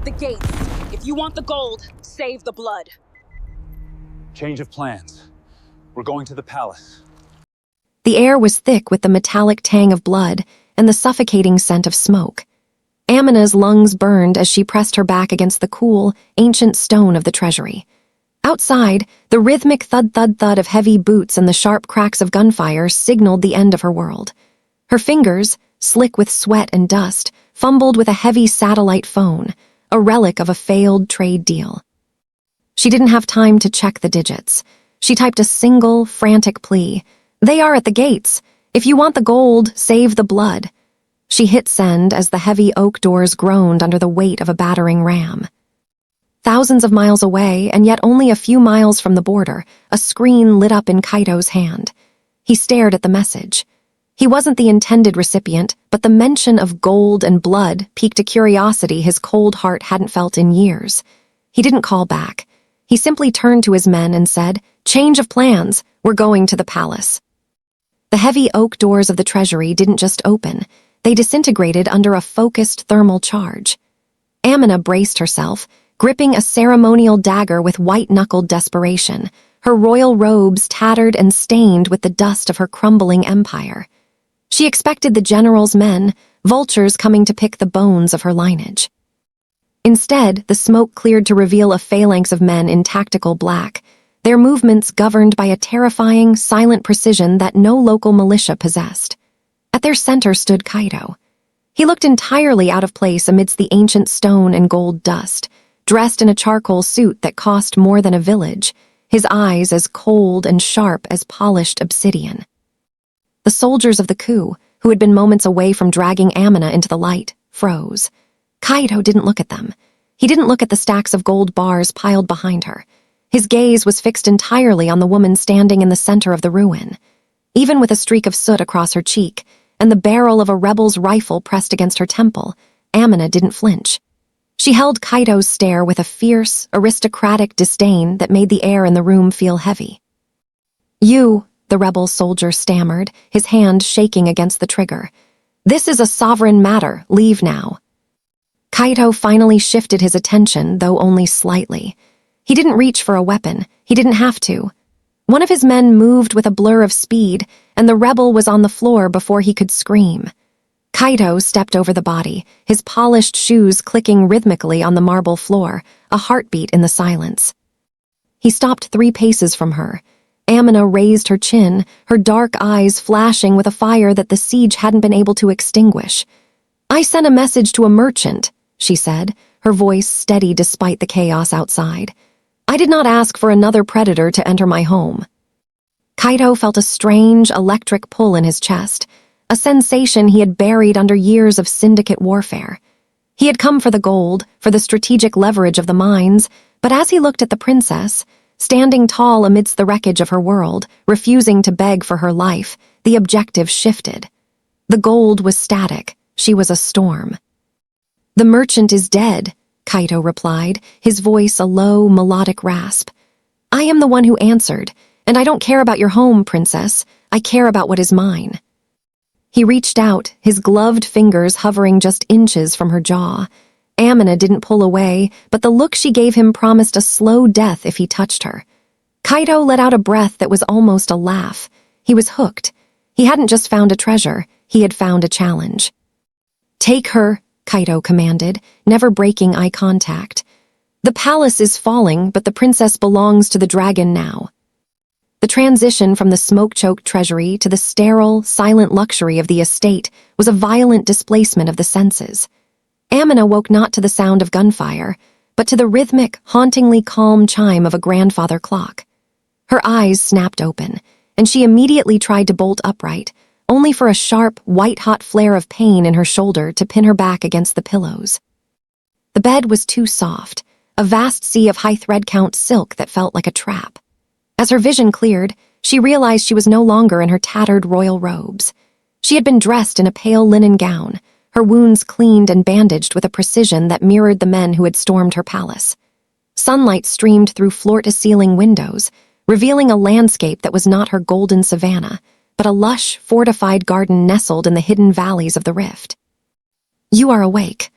the gates. If you want the gold, save the blood. Change of plans. We're going to the palace. The air was thick with the metallic tang of blood and the suffocating scent of smoke. Amina's lungs burned as she pressed her back against the cool, ancient stone of the treasury. Outside, the rhythmic thud-thud-thud of heavy boots and the sharp cracks of gunfire signaled the end of her world. Her fingers, slick with sweat and dust, fumbled with a heavy satellite phone, a relic of a failed trade deal. She didn't have time to check the digits. She typed a single, frantic plea. "They are at the gates. If you want the gold, save the blood." She hit send as the heavy oak doors groaned under the weight of a battering ram. Thousands of miles away, and yet only a few miles from the border, a screen lit up in Kaito's hand. He stared at the message. He wasn't the intended recipient, but the mention of gold and blood piqued a curiosity his cold heart hadn't felt in years. He didn't call back. He simply turned to his men and said, "Change of plans. We're going to the palace." The heavy oak doors of the treasury didn't just open. They disintegrated under a focused thermal charge. Amina braced herself, gripping a ceremonial dagger with white-knuckled desperation, her royal robes tattered and stained with the dust of her crumbling empire. She expected the general's men, vultures coming to pick the bones of her lineage. Instead, the smoke cleared to reveal a phalanx of men in tactical black, their movements governed by a terrifying, silent precision that no local militia possessed. At their center stood Kaito. He looked entirely out of place amidst the ancient stone and gold dust, dressed in a charcoal suit that cost more than a village, his eyes as cold and sharp as polished obsidian. The soldiers of the coup, who had been moments away from dragging Amina into the light, froze. Kaito didn't look at them. He didn't look at the stacks of gold bars piled behind her. His gaze was fixed entirely on the woman standing in the center of the ruin. Even with a streak of soot across her cheek and the barrel of a rebel's rifle pressed against her temple, Amina didn't flinch. She held Kaito's stare with a fierce, aristocratic disdain that made the air in the room feel heavy. "You," the rebel soldier stammered, his hand shaking against the trigger. "This is a sovereign matter. Leave now." Kaito finally shifted his attention, though only slightly. He didn't reach for a weapon. He didn't have to. One of his men moved with a blur of speed, and the rebel was on the floor before he could scream. Kaito stepped over the body, his polished shoes clicking rhythmically on the marble floor, a heartbeat in the silence. He stopped 3 paces from her. Amina raised her chin, her dark eyes flashing with a fire that the siege hadn't been able to extinguish. "I sent a message to a merchant," she said, her voice steady despite the chaos outside. "I did not ask for another predator to enter my home." Kaito felt a strange, electric pull in his chest, a sensation he had buried under years of syndicate warfare. He had come for the gold, for the strategic leverage of the mines, but as he looked at the princess, standing tall amidst the wreckage of her world, refusing to beg for her life, the objective shifted. The gold was static. She was a storm. "The merchant is dead," Kaito replied, his voice a low, melodic rasp. "I am the one who answered, and I don't care about your home, princess. I care about what is mine." He reached out, his gloved fingers hovering just inches from her jaw. Amina didn't pull away, but the look she gave him promised a slow death if he touched her. Kaito let out a breath that was almost a laugh. He was hooked. He hadn't just found a treasure, he had found a challenge. "Take her," Kaito commanded, never breaking eye contact. "The palace is falling, but the princess belongs to the dragon now." The transition from the smoke-choked treasury to the sterile, silent luxury of the estate was a violent displacement of the senses. Amina woke not to the sound of gunfire, but to the rhythmic, hauntingly calm chime of a grandfather clock. Her eyes snapped open, and she immediately tried to bolt upright, only for a sharp, white-hot flare of pain in her shoulder to pin her back against the pillows. The bed was too soft, a vast sea of high-thread-count silk that felt like a trap. As her vision cleared, she realized she was no longer in her tattered royal robes. She had been dressed in a pale linen gown, her wounds cleaned and bandaged with a precision that mirrored the men who had stormed her palace. Sunlight streamed through floor-to-ceiling windows, revealing a landscape that was not her golden savanna, but a lush, fortified garden nestled in the hidden valleys of the rift. "You are awake."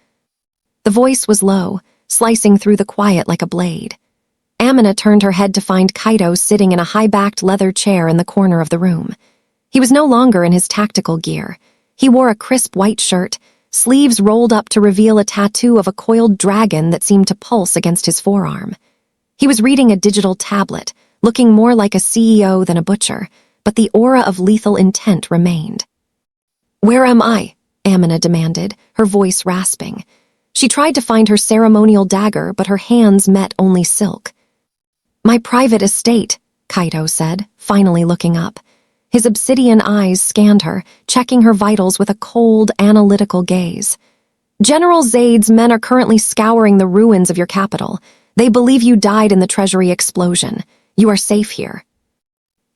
The voice was low, slicing through the quiet like a blade. Amina turned her head to find Kaito sitting in a high-backed leather chair in the corner of the room. He was no longer in his tactical gear. He wore a crisp white shirt, sleeves rolled up to reveal a tattoo of a coiled dragon that seemed to pulse against his forearm. He was reading a digital tablet, looking more like a CEO than a butcher, but the aura of lethal intent remained. "Where am I?" Amina demanded, her voice rasping. She tried to find her ceremonial dagger, but her hands met only silk. "My private estate," Kaito said, finally looking up. His obsidian eyes scanned her, checking her vitals with a cold, analytical gaze. "General Zaid's men are currently scouring the ruins of your capital. They believe you died in the treasury explosion. You are safe here."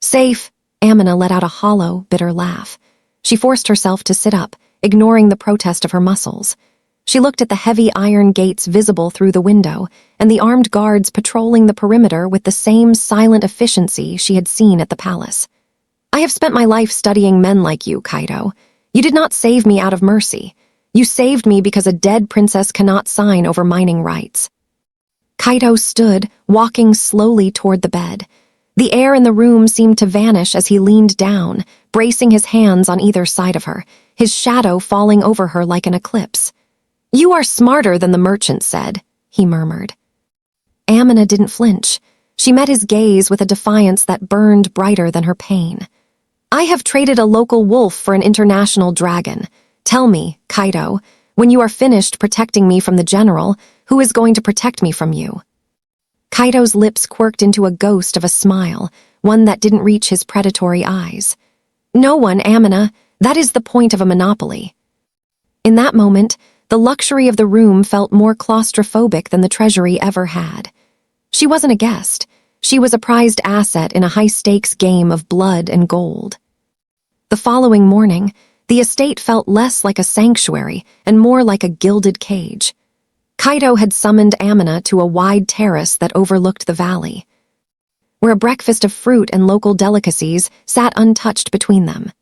"Safe?" Amina let out a hollow, bitter laugh. She forced herself to sit up, ignoring the protest of her muscles. She looked at the heavy iron gates visible through the window and the armed guards patrolling the perimeter with the same silent efficiency she had seen at the palace. "I have spent my life studying men like you, Kaito. You did not save me out of mercy. You saved me because a dead princess cannot sign over mining rights." Kaito stood, walking slowly toward the bed. The air in the room seemed to vanish as he leaned down, bracing his hands on either side of her, his shadow falling over her like an eclipse. "You are smarter than the merchant said," he murmured. Amina didn't flinch. She met his gaze with a defiance that burned brighter than her pain. "I have traded a local wolf for an international dragon. Tell me, Kaito, when you are finished protecting me from the general, who is going to protect me from you?" Kaito's lips quirked into a ghost of a smile, one that didn't reach his predatory eyes. "No one, Amina. That is the point of a monopoly." In that moment, the luxury of the room felt more claustrophobic than the treasury ever had. She wasn't a guest. She was a prized asset in a high-stakes game of blood and gold. The following morning, the estate felt less like a sanctuary and more like a gilded cage. Kaito had summoned Amina to a wide terrace that overlooked the valley, where a breakfast of fruit and local delicacies sat untouched between them.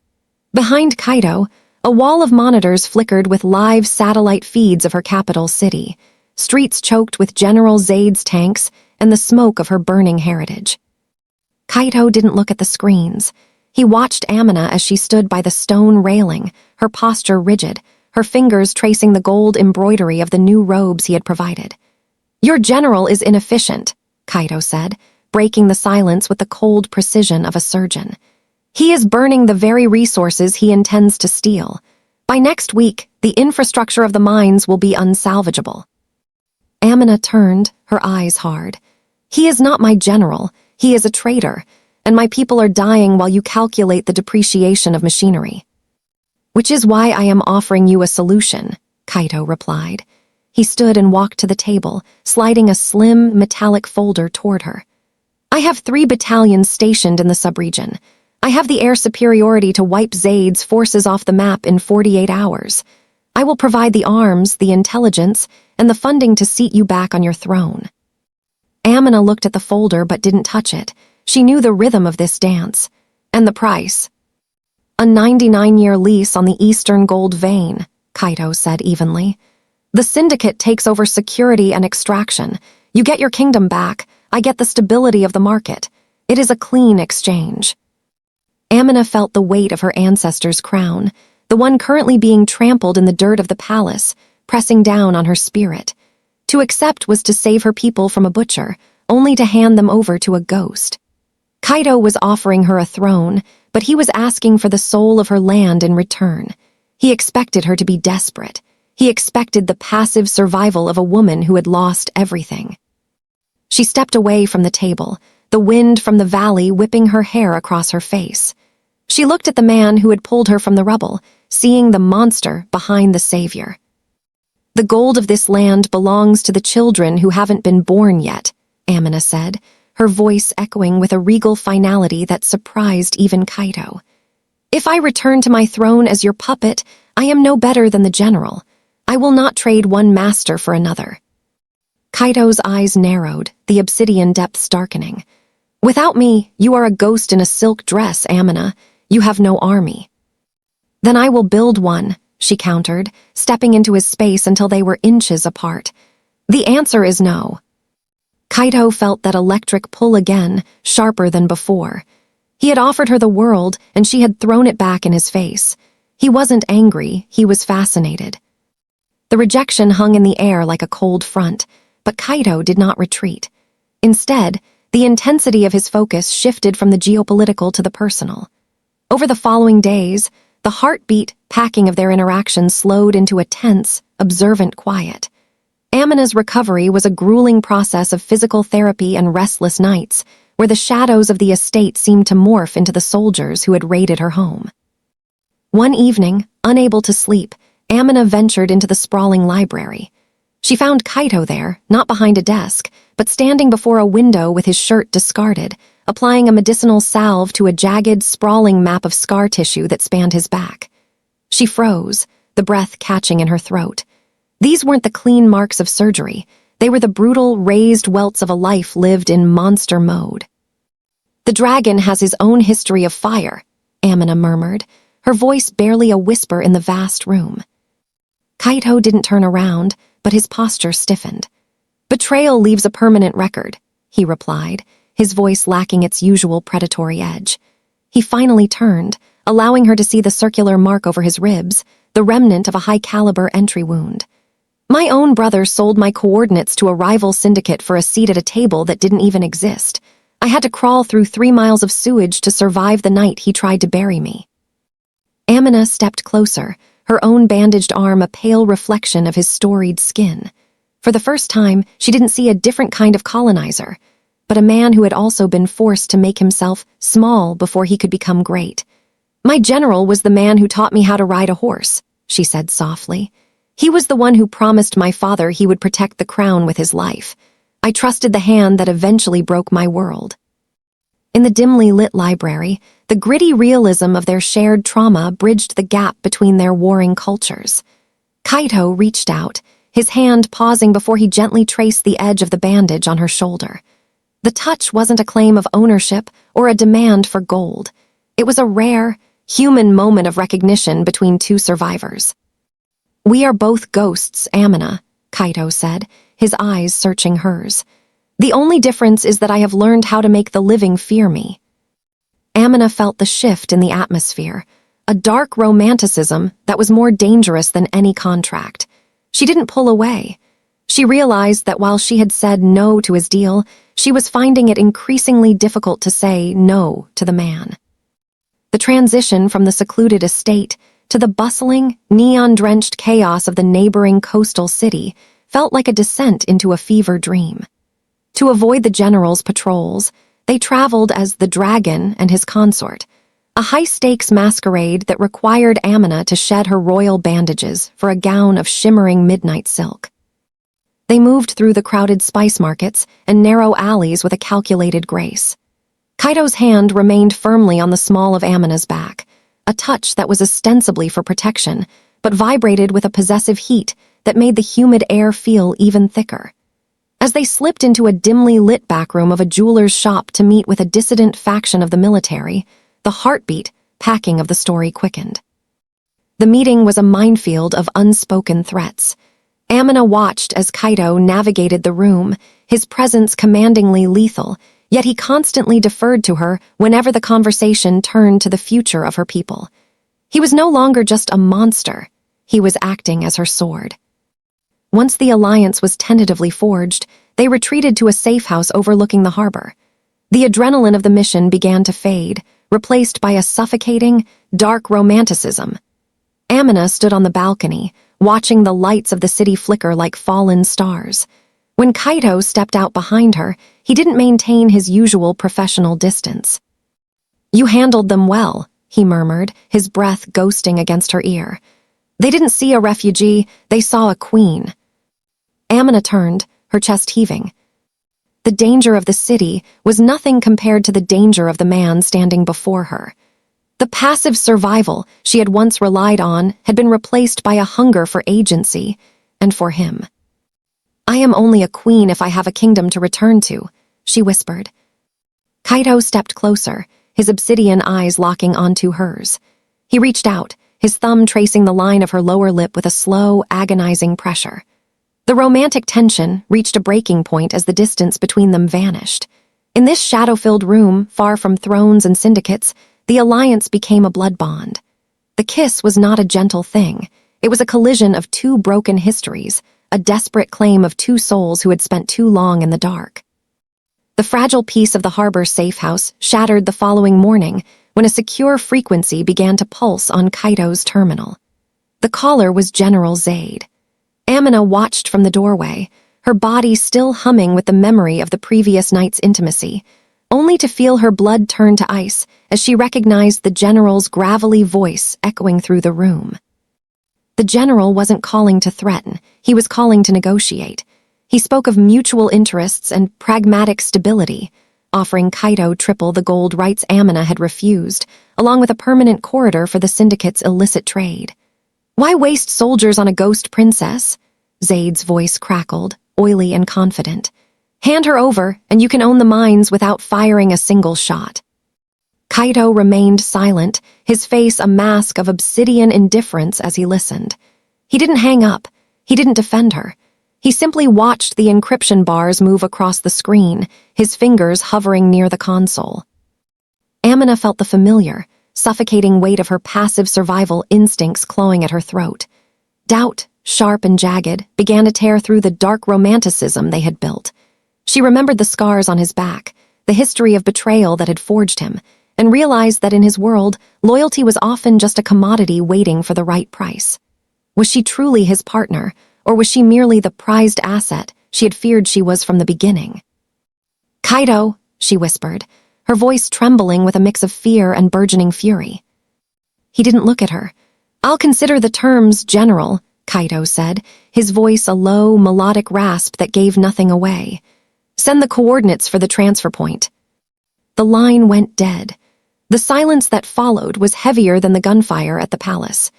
Behind Kaito, a wall of monitors flickered with live satellite feeds of her capital city, streets choked with General Zaid's tanks and the smoke of her burning heritage. Kaito didn't look at the screens. He watched Amina as she stood by the stone railing, her posture rigid, her fingers tracing the gold embroidery of the new robes he had provided. "Your general is inefficient," Kaito said, breaking the silence with the cold precision of a surgeon. "He is burning the very resources he intends to steal. By next week, the infrastructure of the mines will be unsalvageable." Amina turned, her eyes hard. "He is not my general. He is a traitor, and my people are dying while you calculate the depreciation of machinery." "Which is why I am offering you a solution," Kaito replied. He stood and walked to the table, sliding a slim, metallic folder toward her. "I have 3 battalions stationed in the subregion. I have the air superiority to wipe Zaid's forces off the map in 48 hours. I will provide the arms, the intelligence, and the funding to seat you back on your throne." Amina looked at the folder but didn't touch it. She knew the rhythm of this dance. "And the price?" "A 99-year lease on the Eastern Gold Vein," Kaito said evenly. "The syndicate takes over security and extraction. You get your kingdom back, I get the stability of the market. It is a clean exchange." Amina felt the weight of her ancestors' crown, the one currently being trampled in the dirt of the palace, pressing down on her spirit. To accept was to save her people from a butcher, only to hand them over to a ghost. Kaito was offering her a throne, but he was asking for the soul of her land in return. He expected her to be desperate. He expected the passive survival of a woman who had lost everything. She stepped away from the table, the wind from the valley whipping her hair across her face. She looked at the man who had pulled her from the rubble, seeing the monster behind the savior. "The gold of this land belongs to the children who haven't been born yet," Amina said, her voice echoing with a regal finality that surprised even Kaito. "If I return to my throne as your puppet, I am no better than the general. I will not trade one master for another." Kaito's eyes narrowed, the obsidian depths darkening. "Without me, you are a ghost in a silk dress, Amina. You have no army." "Then I will build one," she countered, stepping into his space until they were inches apart. The answer is no. Kaito felt that electric pull again, sharper than before. He had offered her the world, and she had thrown it back in his face. He wasn't angry, he was fascinated. The rejection hung in the air like a cold front, but Kaito did not retreat. Instead, the intensity of his focus shifted from the geopolitical to the personal. Over the following days, the heartbeat packing of their interaction slowed into a tense, observant quiet. Amina's recovery was a grueling process of physical therapy and restless nights, where the shadows of the estate seemed to morph into the soldiers who had raided her home. One evening, unable to sleep, Amina ventured into the sprawling library. She found Kaito there, not behind a desk, but standing before a window with his shirt discarded, applying a medicinal salve to a jagged, sprawling map of scar tissue that spanned his back. She froze, the breath catching in her throat. These weren't the clean marks of surgery. They were the brutal, raised welts of a life lived in monster mode. "The dragon has his own history of fire," Amina murmured, her voice barely a whisper in the vast room. Kaito didn't turn around, but his posture stiffened. "Betrayal leaves a permanent record," he replied, his voice lacking its usual predatory edge. He finally turned, allowing her to see the circular mark over his ribs, the remnant of a high-caliber entry wound. "My own brother sold my coordinates to a rival syndicate for a seat at a table that didn't even exist. I had to crawl through 3 miles of sewage to survive the night he tried to bury me." Amina stepped closer, her own bandaged arm a pale reflection of his storied skin. For the first time, she didn't see a different kind of colonizer, but a man who had also been forced to make himself small before he could become great. "My general was the man who taught me how to ride a horse," she said softly. "He was the one who promised my father he would protect the crown with his life. I trusted the hand that eventually broke my world." In the dimly lit library, the gritty realism of their shared trauma bridged the gap between their warring cultures. Kaito reached out, his hand pausing before he gently traced the edge of the bandage on her shoulder. The touch wasn't a claim of ownership or a demand for gold. It was a rare, human moment of recognition between two survivors. "We are both ghosts, Amina," Kaito said, his eyes searching hers. "The only difference is that I have learned how to make the living fear me." Amina felt the shift in the atmosphere, a dark romanticism that was more dangerous than any contract. She didn't pull away. She realized that while she had said no to his deal, she was finding it increasingly difficult to say no to the man. The transition from the secluded estate to the bustling, neon-drenched chaos of the neighboring coastal city felt like a descent into a fever dream. To avoid the general's patrols, they traveled as the Dragon and his consort, a high-stakes masquerade that required Amina to shed her royal bandages for a gown of shimmering midnight silk. They moved through the crowded spice markets and narrow alleys with a calculated grace. Kaito's hand remained firmly on the small of Amina's back, a touch that was ostensibly for protection, but vibrated with a possessive heat that made the humid air feel even thicker. As they slipped into a dimly lit backroom of a jeweler's shop to meet with a dissident faction of the military, the heartbeat packing of the story quickened. The meeting was a minefield of unspoken threats. Amina watched as Kaito navigated the room, his presence commandingly lethal, yet he constantly deferred to her whenever the conversation turned to the future of her people. He was no longer just a monster, he was acting as her sword. Once the alliance was tentatively forged, they retreated to a safe house overlooking the harbor. The adrenaline of the mission began to fade, replaced by a suffocating, dark romanticism. Amina stood on the balcony, watching the lights of the city flicker like fallen stars. When Kaito stepped out behind her, he didn't maintain his usual professional distance. "You handled them well," he murmured, his breath ghosting against her ear. "They didn't see a refugee, they saw a queen." Amina turned, her chest heaving. The danger of the city was nothing compared to the danger of the man standing before her. The passive survival she had once relied on had been replaced by a hunger for agency, and for him. "I am only a queen if I have a kingdom to return to," she whispered. Kaito stepped closer, his obsidian eyes locking onto hers. He reached out, his thumb tracing the line of her lower lip with a slow, agonizing pressure. The romantic tension reached a breaking point as the distance between them vanished. In this shadow-filled room, far from thrones and syndicates, the alliance became a blood bond. The kiss was not a gentle thing. It was a collision of two broken histories, a desperate claim of two souls who had spent too long in the dark. The fragile peace of the harbor safe house shattered the following morning when a secure frequency began to pulse on Kaito's terminal. The caller was General Zaid. Amina watched from the doorway, her body still humming with the memory of the previous night's intimacy, only to feel her blood turn to ice as she recognized the general's gravelly voice echoing through the room. The general wasn't calling to threaten, he was calling to negotiate. He spoke of mutual interests and pragmatic stability, offering Kaito triple the gold rights Amina had refused, along with a permanent corridor for the syndicate's illicit trade. "Why waste soldiers on a ghost princess?" Zaid's voice crackled, oily and confident. "Hand her over, and you can own the mines without firing a single shot." Kaito remained silent, his face a mask of obsidian indifference as he listened. He didn't hang up. He didn't defend her. He simply watched the encryption bars move across the screen, his fingers hovering near the console. Amina felt the familiar, suffocating weight of her passive survival instincts clawing at her throat. Doubt, sharp and jagged, began to tear through the dark romanticism they had built. She remembered the scars on his back, the history of betrayal that had forged him, and realized that in his world, loyalty was often just a commodity waiting for the right price. Was she truly his partner, or was she merely the prized asset she had feared she was from the beginning? "Kaito," she whispered, her voice trembling with a mix of fear and burgeoning fury. He didn't look at her. "I'll consider the terms, General," Kaito said, his voice a low, melodic rasp that gave nothing away. "Send the coordinates for the transfer point." The line went dead. The silence that followed was heavier than the gunfire at the palace.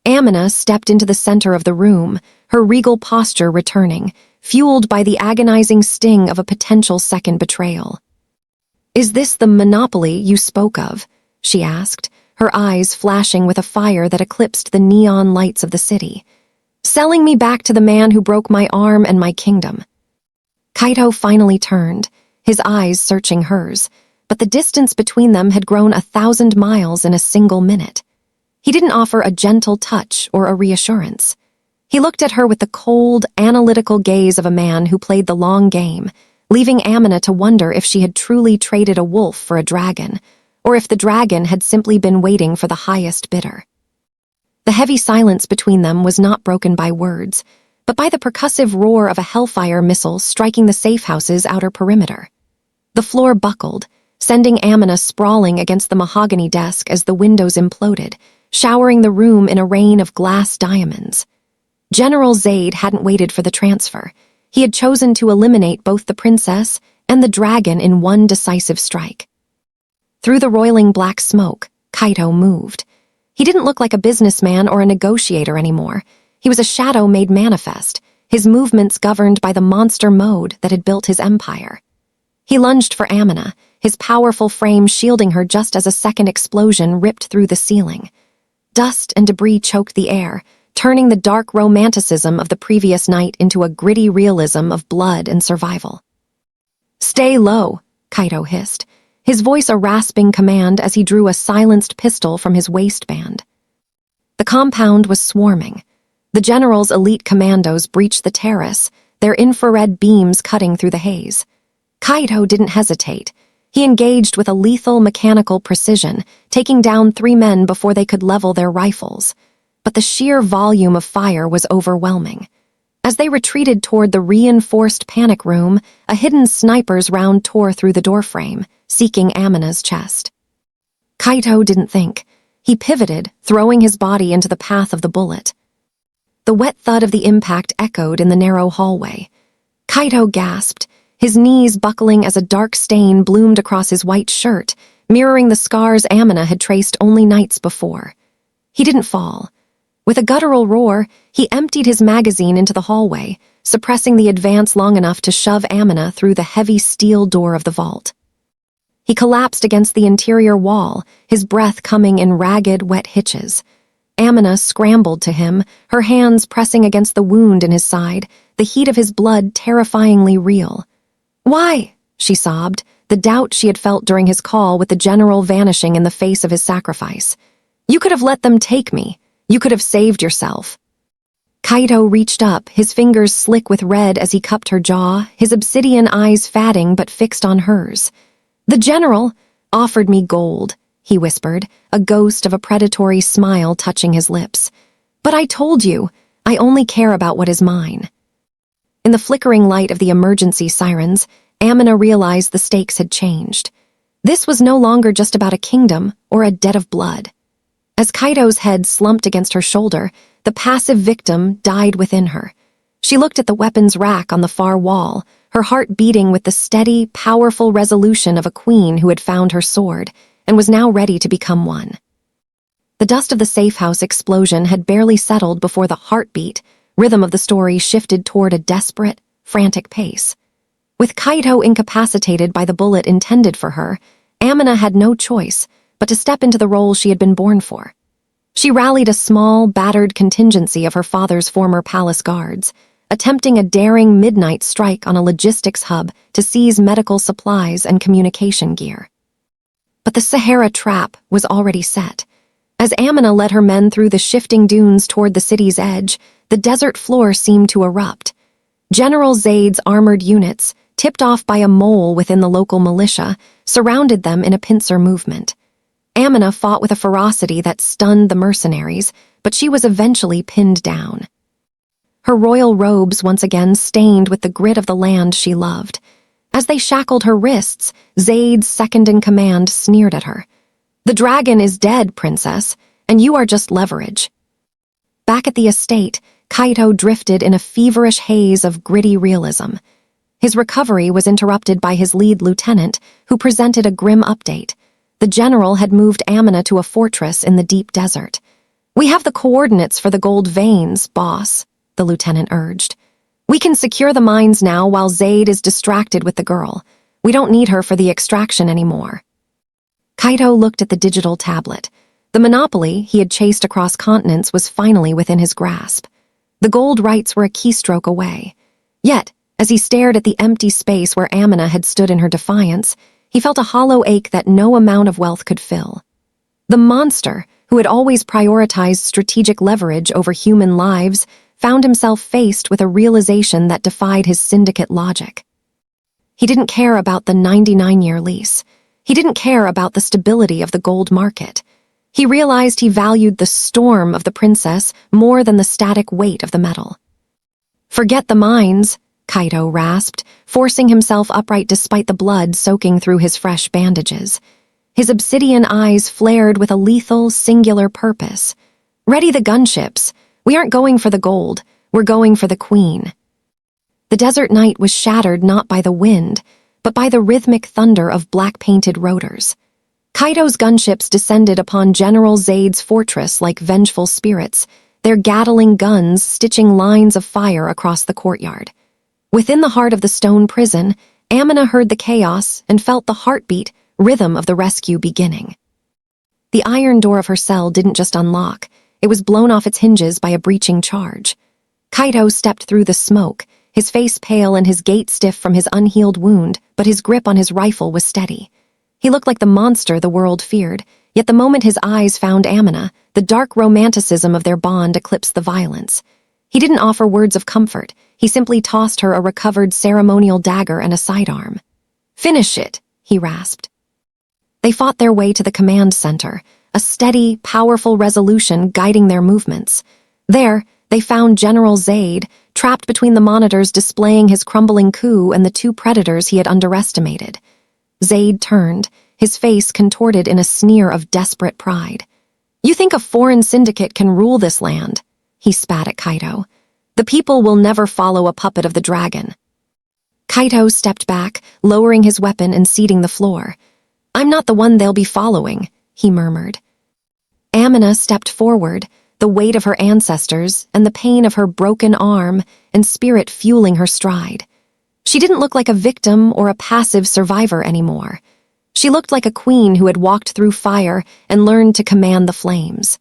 Amina stepped into the center of the room, her regal posture returning, fueled by the agonizing sting of a potential second betrayal. "Is this the monopoly you spoke of?" she asked, her eyes flashing with a fire that eclipsed the neon lights of the city. "Selling me back to the man who broke my arm and my kingdom." Kaito finally turned, his eyes searching hers, but the distance between them had grown 1,000 miles in a single minute. He didn't offer a gentle touch or a reassurance. He looked at her with the cold, analytical gaze of a man who played the long game, leaving Amina to wonder if she had truly traded a wolf for a dragon, or if the dragon had simply been waiting for the highest bidder. The heavy silence between them was not broken by words, but by the percussive roar of a hellfire missile striking the safe house's outer perimeter. The floor buckled, sending Amina sprawling against the mahogany desk as the windows imploded, showering the room in a rain of glass diamonds. General Zaid hadn't waited for the transfer. He had chosen to eliminate both the princess and the dragon in one decisive strike. Through the roiling black smoke, Kaito moved. He didn't look like a businessman or a negotiator anymore. He was a shadow made manifest, his movements governed by the monster mode that had built his empire. He lunged for Amina, his powerful frame shielding her just as a second explosion ripped through the ceiling. Dust and debris choked the air, turning the dark romanticism of the previous night into a gritty realism of blood and survival. "Stay low," Kaito hissed, his voice a rasping command as he drew a silenced pistol from his waistband. The compound was swarming. The general's elite commandos breached the terrace, their infrared beams cutting through the haze. Kaito didn't hesitate. He engaged with a lethal mechanical precision, taking down 3 men before they could level their rifles. But the sheer volume of fire was overwhelming. As they retreated toward the reinforced panic room, a hidden sniper's round tore through the doorframe, seeking Amina's chest. Kaito didn't think. He pivoted, throwing his body into the path of the bullet. The wet thud of the impact echoed in the narrow hallway. Kaito gasped, his knees buckling as a dark stain bloomed across his white shirt, mirroring the scars Amina had traced only nights before. He didn't fall. With a guttural roar, he emptied his magazine into the hallway, suppressing the advance long enough to shove Amina through the heavy steel door of the vault. He collapsed against the interior wall, his breath coming in ragged, wet hitches. Amina scrambled to him, her hands pressing against the wound in his side, the heat of his blood terrifyingly real. "Why?" she sobbed, the doubt she had felt during his call with the general vanishing in the face of his sacrifice. "You could have let them take me. You could have saved yourself." Kaito reached up, his fingers slick with red as he cupped her jaw, his obsidian eyes fatting but fixed on hers. "The general offered me gold," he whispered, a ghost of a predatory smile touching his lips. "But I told you, I only care about what is mine." In the flickering light of the emergency sirens, Amina realized the stakes had changed. This was no longer just about a kingdom or a debt of blood. As Kaito's head slumped against her shoulder, the passive victim died within her. She looked at the weapons rack on the far wall, her heart beating with the steady, powerful resolution of a queen who had found her sword and was now ready to become one. The dust of the safe house explosion had barely settled before the heartbeat, rhythm of the story shifted toward a desperate, frantic pace. With Kaito incapacitated by the bullet intended for her, Amina had no choice but to step into the role she had been born for. She rallied a small, battered contingency of her father's former palace guards, attempting a daring midnight strike on a logistics hub to seize medical supplies and communication gear. But the Sahara trap was already set. As Amina led her men through the shifting dunes toward the city's edge, the desert floor seemed to erupt. General Zaid's armored units, tipped off by a mole within the local militia, surrounded them in a pincer movement. Amina fought with a ferocity that stunned the mercenaries, but she was eventually pinned down. Her royal robes once again stained with the grit of the land she loved. As they shackled her wrists, Zaid's second-in-command sneered at her. "The dragon is dead, princess, and you are just leverage." Back at the estate, Kaito drifted in a feverish haze of gritty realism. His recovery was interrupted by his lead lieutenant, who presented a grim update. The general had moved Amina to a fortress in the deep desert. "We have the coordinates for the gold veins, boss," the lieutenant urged. "We can secure the mines now while Zaid is distracted with the girl. We don't need her for the extraction anymore." Kaito looked at the digital tablet. The monopoly he had chased across continents was finally within his grasp. The gold rights were a keystroke away. Yet, as he stared at the empty space where Amina had stood in her defiance, he felt a hollow ache that no amount of wealth could fill. The monster, who had always prioritized strategic leverage over human lives, found himself faced with a realization that defied his syndicate logic. He didn't care about the 99-year lease. He didn't care about the stability of the gold market. He realized he valued the storm of the princess more than the static weight of the metal. "Forget the mines," Kaito rasped, forcing himself upright despite the blood soaking through his fresh bandages. His obsidian eyes flared with a lethal, singular purpose. "Ready the gunships. We aren't going for the gold. We're going for the queen." The desert night was shattered not by the wind, but by the rhythmic thunder of black-painted rotors. Kaito's gunships descended upon General Zaid's fortress like vengeful spirits, their gatling guns stitching lines of fire across the courtyard. Within the heart of the stone prison, Amina heard the chaos and felt the heartbeat, rhythm of the rescue beginning. The iron door of her cell didn't just unlock, it was blown off its hinges by a breaching charge. Kaito stepped through the smoke, his face pale and his gait stiff from his unhealed wound, but his grip on his rifle was steady. He looked like the monster the world feared, yet the moment his eyes found Amina, the dark romanticism of their bond eclipsed the violence. He didn't offer words of comfort, he simply tossed her a recovered ceremonial dagger and a sidearm. "Finish it," he rasped. They fought their way to the command center, a steady, powerful resolution guiding their movements. There, they found General Zaid, trapped between the monitors displaying his crumbling coup and the two predators he had underestimated. Zaid turned, his face contorted in a sneer of desperate pride. "You think a foreign syndicate can rule this land?" He spat at Kaito. "The people will never follow a puppet of the dragon." Kaito stepped back, lowering his weapon and ceding the floor. "I'm not the one they'll be following," he murmured. Amina stepped forward, the weight of her ancestors and the pain of her broken arm and spirit fueling her stride. She didn't look like a victim or a passive survivor anymore. She looked like a queen who had walked through fire and learned to command the flames.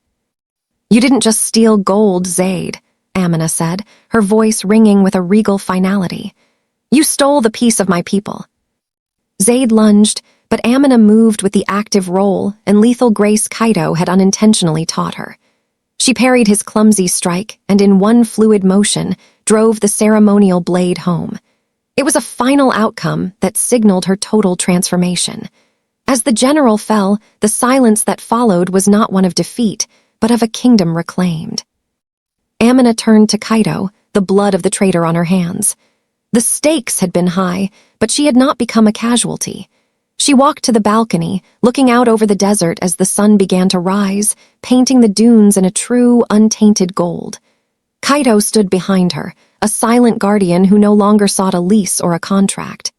"You didn't just steal gold, Zaid," Amina said, her voice ringing with a regal finality. You stole the peace of my people. Zaid lunged, but Amina moved with the active role and lethal grace Kaito had unintentionally taught her. She parried his clumsy strike and in one fluid motion drove the ceremonial blade home. It was a final outcome that signaled her total transformation. As the general fell, the silence that followed was not one of defeat, but of a kingdom reclaimed. Amina turned to Kaito, the blood of the traitor on her hands. The stakes had been high, but she had not become a casualty. She walked to the balcony, looking out over the desert as the sun began to rise, painting the dunes in a true, untainted gold. Kaito stood behind her, a silent guardian who no longer sought a lease or a contract.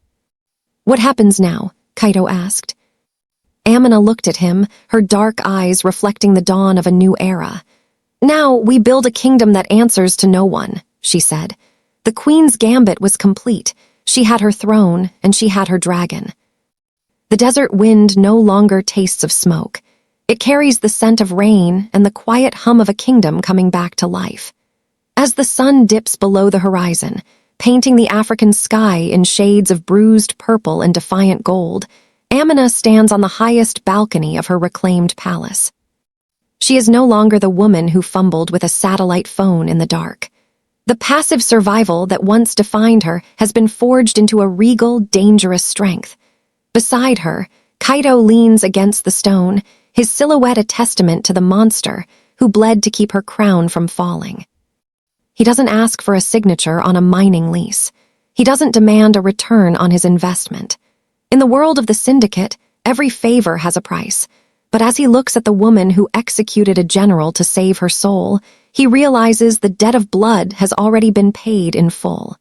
What happens now? Kaito asked. Amina looked at him, her dark eyes reflecting the dawn of a new era. Now we build a kingdom that answers to no one, she said. The queen's gambit was complete. She had her throne, and she had her dragon. The desert wind no longer tastes of smoke. It carries the scent of rain and the quiet hum of a kingdom coming back to life. As the sun dips below the horizon, painting the African sky in shades of bruised purple and defiant gold, Amina stands on the highest balcony of her reclaimed palace. She is no longer the woman who fumbled with a satellite phone in the dark. The passive survival that once defined her has been forged into a regal, dangerous strength. Beside her, Kaito leans against the stone, his silhouette a testament to the monster who bled to keep her crown from falling. He doesn't ask for a signature on a mining lease. He doesn't demand a return on his investment. In the world of the syndicate, every favor has a price. But as he looks at the woman who executed a general to save her soul, he realizes the debt of blood has already been paid in full.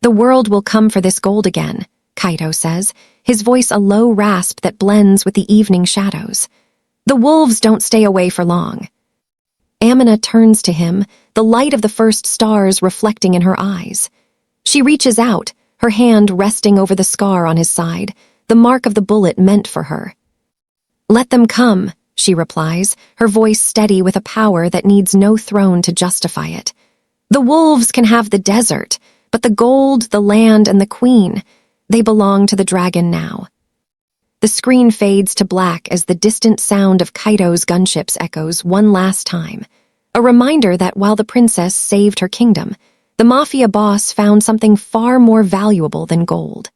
The world will come for this gold again, Kaito says, his voice a low rasp that blends with the evening shadows. The wolves don't stay away for long. Amina turns to him, the light of the first stars reflecting in her eyes. She reaches out, her hand resting over the scar on his side, the mark of the bullet meant for her. Let them come, she replies, her voice steady with a power that needs no throne to justify it. The wolves can have the desert, but the gold, the land, and the queen, they belong to the dragon now. The screen fades to black as the distant sound of Kaito's gunships echoes one last time, a reminder that while the princess saved her kingdom, the Mafia boss found something far more valuable than gold.